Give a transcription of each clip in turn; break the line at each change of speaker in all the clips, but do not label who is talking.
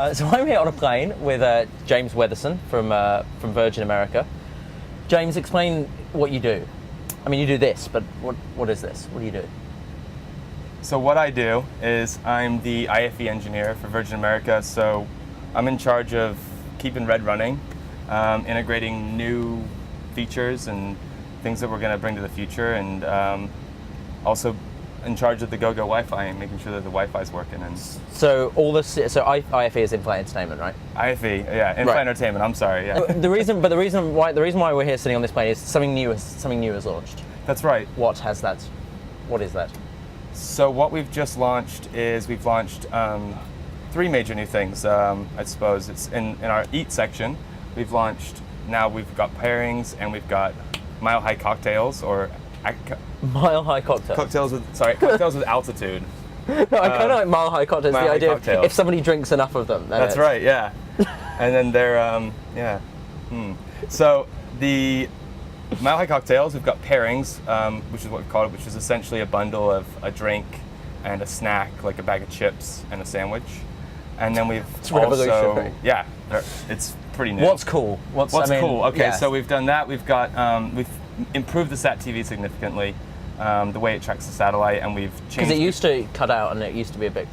So I'm here on a plane with James Weatherson from Virgin America. James, explain what you do. I mean, you do this, but what is this? What do you do?
So what I do is I'm the IFE engineer for Virgin America. So I'm in charge of keeping Red running, integrating new features and things that we're going to bring to the future, and also in charge of the GoGo Wi-Fi and making sure that the Wi-Fi is working. And
so IFE is in-flight entertainment, right?
IFE, yeah, in-flight entertainment. I'm sorry, yeah.
The reason why we're here sitting on this plane is something new has launched.
That's right.
What is that?
So what we've just launched is we've launched three major new things. I suppose it's in our Eat section. We've launched, now we've got pairings and we've got Mile High cocktails, or
Mile High cocktails.
Cocktails with altitude.
No, I kind of like Mile High cocktails. The idea
cocktails.
of if somebody drinks enough of them.
That's right, yeah. And then they're So the Mile High cocktails, we've got pairings, which is what we call it, which is essentially a bundle of a drink and a snack, like a bag of chips and a sandwich. And then we've
revolutionary.
Yeah, it's pretty new.
What's cool?
What's cool? Okay, yeah. So we've done that. We've got we've improved the Sat TV significantly, the way it tracks the satellite, and we've changed.
Because it used to cut out, and it used to be a bit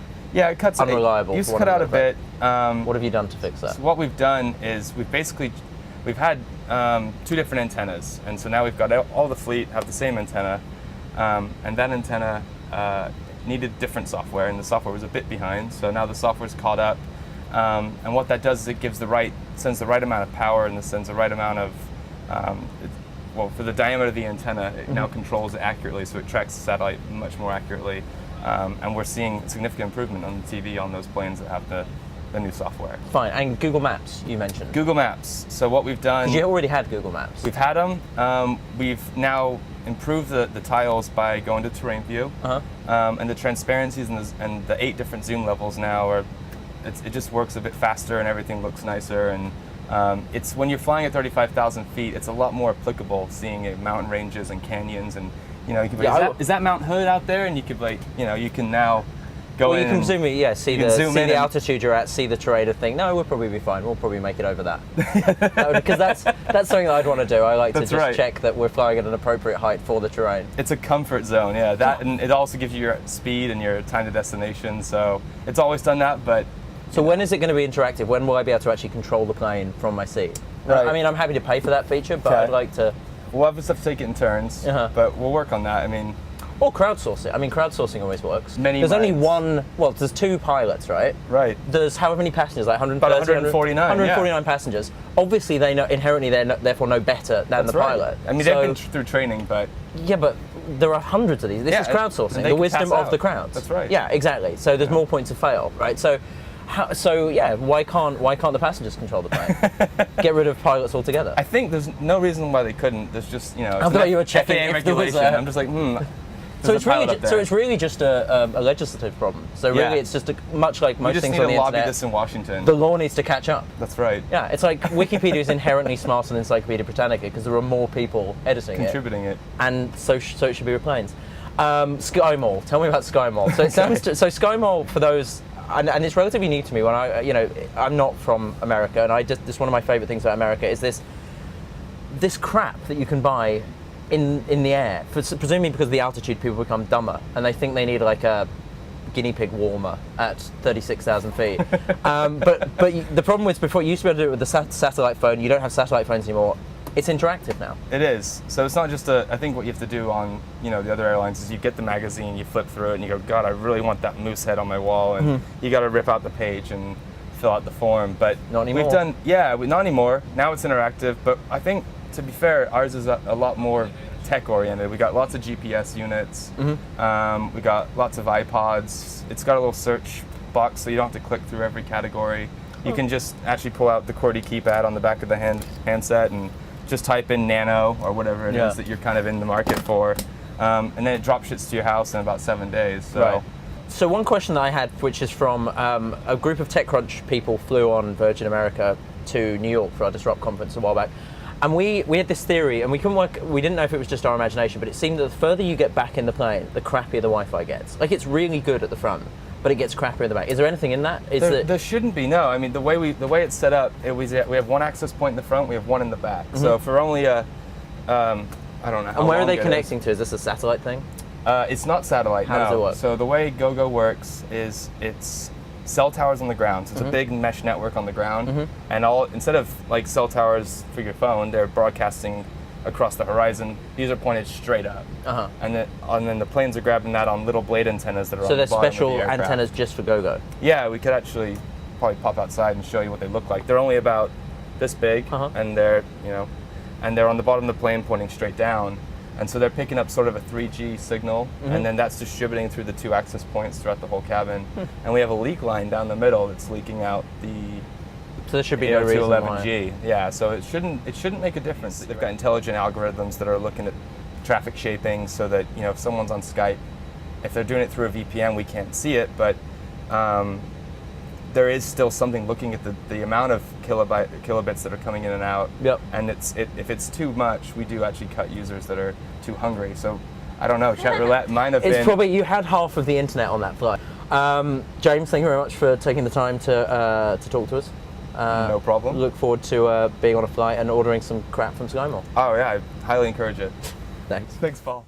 unreliable.
It used to cut out a bit.
What have you done to fix that?
So what we've done is we've had two different antennas, and so now we've got all the fleet have the same antenna, and that antenna needed different software, and the software was a bit behind. So now the software's caught up, and what that does is it gives sends the right amount of power, and it sends the right amount of for the diameter of the antenna, it now controls it accurately, so it tracks the satellite much more accurately, and we're seeing significant improvement on the TV on those planes that have the new software.
Fine, and Google Maps, you mentioned.
Google Maps. So what we've done...
You already had Google Maps.
We've had them. We've now improved the tiles by going to terrain view. And the transparencies and the 8 different zoom levels now it just works a bit faster and everything looks nicer. And it's when you're flying at 35,000 feet, it's a lot more applicable seeing mountain ranges and canyons, and you know, you can is that Mount Hood out there, and you could you can now go in.
You can zoom in, see the altitude you're at, see the terrain, and think, no, we'll probably be fine. We'll probably make it over that. Because that's something that I'd want to do. I like to just check that we're flying at an appropriate height for the terrain.
It's a comfort zone, yeah. That, and it also gives you your speed and your time to destination. So it's always done that, but.
So when is it going to be interactive? When will I be able to actually control the plane from my seat? Right. I mean, I'm happy to pay for that feature, but I'd like to...
We'll have to take it in turns, but we'll work on that. I mean...
Or crowdsource it. I mean, crowdsourcing always works.
There's
only one... Well, there's 2 pilots, right?
Right.
There's however many passengers, like
149,
149 passengers. Obviously, they know inherently they're therefore know better than the pilot.
I mean, they've been through training, but...
Yeah, but there are hundreds of these. This is crowdsourcing, the wisdom of the crowds.
That's right.
Yeah, exactly. So there's more points of fail, right? So why can't the passengers control the plane? Get rid of pilots altogether.
I think there's no reason why they couldn't. There's just
I thought you were checking
FAA regulation. I'm just like
So it's really just a legislative problem. So really, it's just much like most things on the internet.
You just need to lobby this in Washington.
The law needs to catch up.
That's right.
Yeah, it's like Wikipedia is inherently smarter than Encyclopedia Britannica because there are more people contributing it, and so it should be replaced. SkyMall. Tell me about SkyMall. So it sounds so SkyMall, for those. And it's relatively new to me. When I'm not from America, and this one of my favorite things about America is this crap that you can buy in the air. Presumably because of the altitude, people become dumber, and they think they need like a guinea pig warmer at 36,000 feet. But the problem was before you used to be able to do it with the satellite phone. You don't have satellite phones anymore. It's interactive now.
It is. So it's not just I think what you have to do on the other airlines is you get the magazine, you flip through it, and you go, God, I really want that moose head on my wall, and you got to rip out the page and fill out the form. But
not anymore.
Not anymore. Now it's interactive. But I think, to be fair, ours is a lot more tech oriented. We got lots of GPS units. We got lots of iPods. It's got a little search box, so you don't have to click through every category. You can just actually pull out the QWERTY keypad on the back of the handset and just type in nano or whatever it is that you're kind of in the market for, and then it drop shits to your house in about 7 days.
So one question that I had, which is from a group of TechCrunch people flew on Virgin America to New York for our Disrupt conference a while back, and we had this theory, and we didn't know if it was just our imagination, but it seemed that the further you get back in the plane, the crappier the Wi-Fi gets. Like, it's really good at the front, but it ggets crappier in the back. Is there anything in that?
There shouldn't be. No, I mean the way it's set up, we have one access point in the front, we have one in the back. So for only a, I don't know how.
And where are they connecting to? Is this a satellite thing?
It's not satellite.
How does it work?
So the way GoGo works is it's cell towers on the ground. So it's a big mesh network on the ground, and instead of like cell towers for your phone, they're broadcasting across the horizon. These are pointed straight up, and then the planes are grabbing that on little blade antennas that are.
So
on the
there's
bottom
special
of the aircraft.
antennas just for GoGo.
Yeah, we could actually probably pop outside and show you what they look like. They're only about this big, and they're on the bottom of the plane pointing straight down. And so they're picking up sort of a 3G signal, and then that's distributing through the 2 access points throughout the whole cabin. And we have a leak line down the middle that's leaking out the
So there should be no reason
211G. Yeah, so it shouldn't make a difference. They've got intelligent algorithms that are looking at traffic shaping so that if someone's on Skype, if they're doing it through a VPN, we can't see it, but there is still something looking at the amount of kilobits that are coming in and out.
Yep.
And if it's too much, we do actually cut users that are too hungry. So I don't know, chat roulette might have been.
It's probably, you had half of the internet on that flight. James, thank you very much for taking the time to talk to us.
No problem.
Look forward to being on a flight and ordering some crap from SkyMall.
Oh yeah, I highly encourage it.
Thanks.
Thanks, Paul.